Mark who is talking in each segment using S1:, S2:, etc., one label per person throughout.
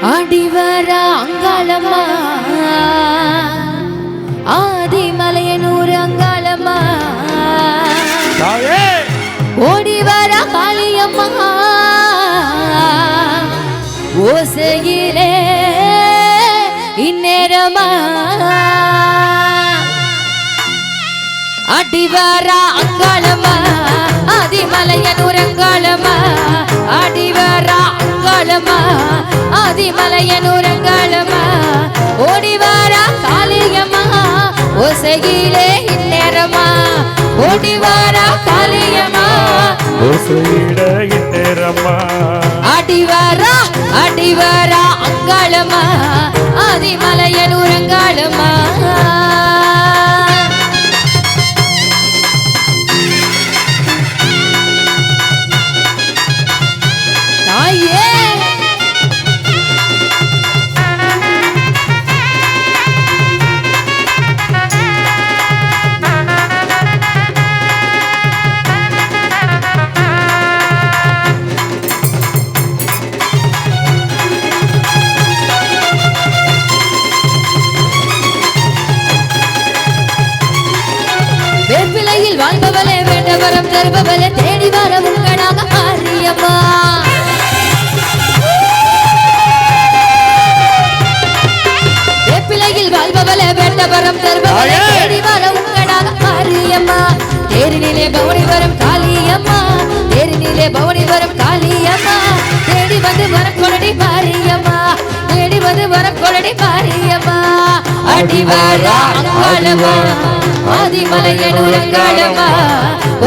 S1: அடிவர அங்காளம்மா ஆதிமலையனூர் அங்காளம்மா ஓடிவர காளியம்மா ஓசையிலே இந்நேரமா அடிவர அங்காளம்மா ஆதிமலையனூர் அங்காளம்மா அடிவர அங்காளம்மா ஆதிமலையனூர் அங்காளம்மா ஓடிவர காளியம்மா ஓசையிலே இந்நேரமா ஓடிவர காளியம்மா ஓசையிலே இந்நேரமா அடிவர அங்காளம்மா ஆதிமலையனூர் அங்காளம்மா வேப்பிலையில் வாழ்பவளே வேண்டவரம் தருபவளே தேடி வர உங்களாக மாறியம்மா வேப்பிலையில் வாழ்பவளே வேண்டவரம் தருபவளே தேடி வர உங்களாக மாறியம்மா தேரினிலே பவனி வரும் காளியம்மா தேரினிலே பவனி வரும் காளியம்மா தேடி வந்து வரம் கொடடி மாறியம்மா தேடி வந்து வரம் கொடடி மாறியம்மா அடிவர அங்காளம்மா ஆதிமலையனூர் அங்காளம்மா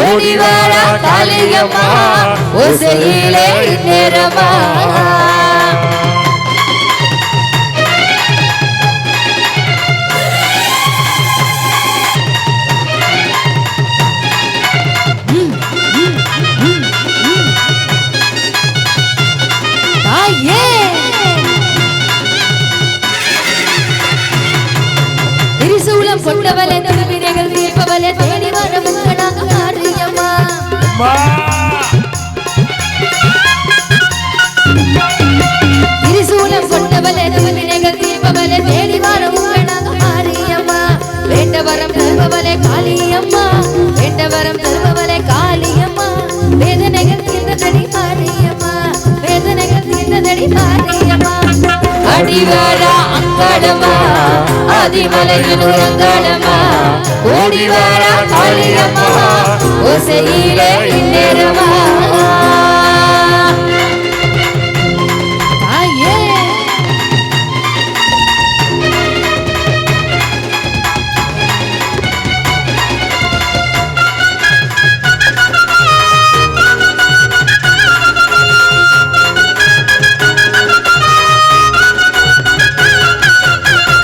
S1: ஓடிவர காளியம்மா ஓசையிலே இந்நேரமா கொண்டவளே திருவினைகள் தீர்ப்பவளே தேடி வர உங்களாக மாறியம்மா திரிசூலம் கொண்டவளே திருவினைகள் தீர்ப்பவளே தேடி வர உங்களாக மாறியம்மா வேண்டவரம் தருபவளே காளியம்மா வேண்டவரம் தருபவளே காளியம்மா வேதனைகள் தீர்ந்ததடி மாறியம்மா வேதனைகள் தீர்ந்ததடி மாறியம்மா அடிவர அங்காளம்மா ஆதிமலையனூர் அங்காளம்மா ஓடிவர காளியம்மா ஓசையிலே இந்நேரமா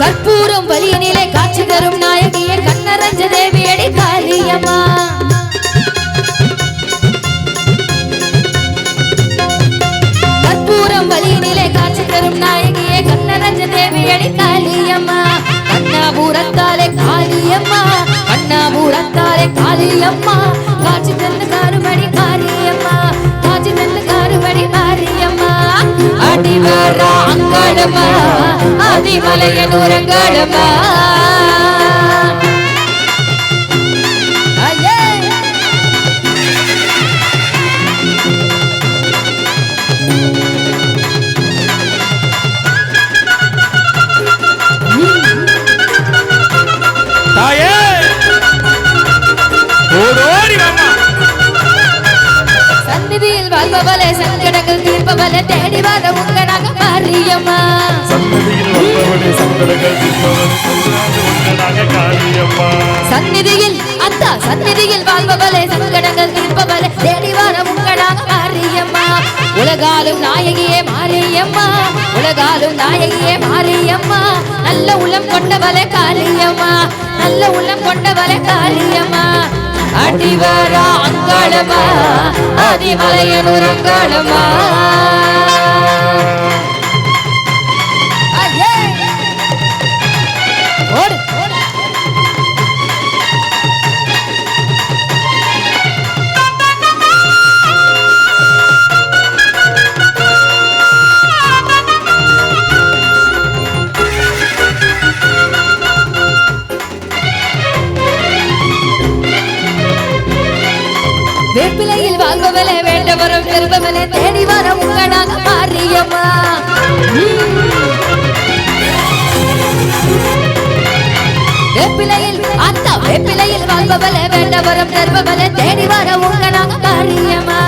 S1: கற்பூரம் வழியினிலே காட்சி தரும் நாயகியே கண்ணரஞ்ச தேவியடி காளியம்மா கற்பூரம் வழியினிலே காட்சி தரும் நாயகியே கண்ணரஞ்ச தேவியடி காளியம்மா கண்ணாபூரத்தாலே காளியம்மா கண்ணாபூரத்தாலே காளியம்மா காட்சி தந்து காருமணி காளியம்மா காட்சி தந்து காருமணி மாரியம்மா அடிவர அங்காளம்மா ஆதிமலையனூர் அங்காளம்மா சந்நிதியில் வாழ்பவளே சங்கடங்கள் தீர்ப்பவளே தேடி வர உங்களாக மாறியம்மா சந்நிதியில் வாழ்பவளே சங்கடங்கள் தீர்ப்பவளே உங்களாக காளியம்மா சந்நிதியில் அத்தா சந்நிதியில் வாழ்பவளே சங்கடங்கள் தீர்ப்பவளே தேடி வர உங்களாக மாறியம்மா உலகாலும் நாயகியே மாரியம்மா உலகாலும் நாயகியே மாரியம்மா நல்ல உள்ளம் கொண்டவளே காளியம்மா நல்ல உள்ளம் கொண்டவளே காளியம்மா அடிவர அங்காளம்மா ஆதிமலையனூர் அங்காளம்மா வேப்பிலையில் அந்த வேப்பிலையில் வாழ்பவளே வேண்டவரம் தருபவளே தேடி வர உங்க நாங்க காளியம்மா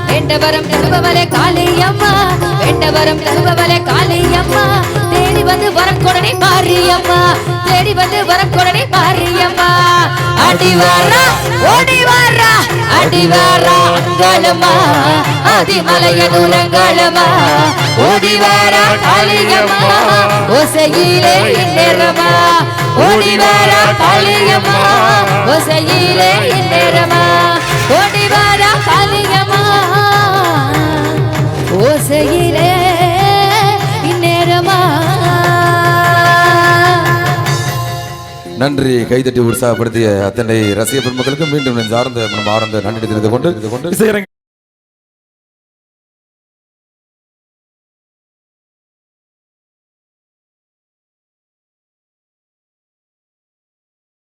S1: வேண்டவரம் தருபவளே காளியம்மா வேண்டவரம் தருபவளே காளியம்மா தேடி வந்து வரக்கொடனே மாரியம்மா தேடி வந்து வரக்கொடனே மாரியம்மா அடி வாரா ஓடி வாரா அடி வாரா அங்காளம்மா ஆதிமலைய தூரங்காளம்மா ஓடி வாரா காளியம்மா ஓசையிலே இந்நேரமா ஓடி வாரா காளியம்மா ஓசையிலே இந்நேரமா ஓடி வாரா காளியம்மா ஓசையிலே இந்நேரமா.
S2: நன்றி. கைதட்டி உற்சாகப்படுத்திய அத்தனை ரசிக பெருமக்களுக்கு மீண்டும் ஆர்ந்த நன்றி தெரிந்து கொண்டு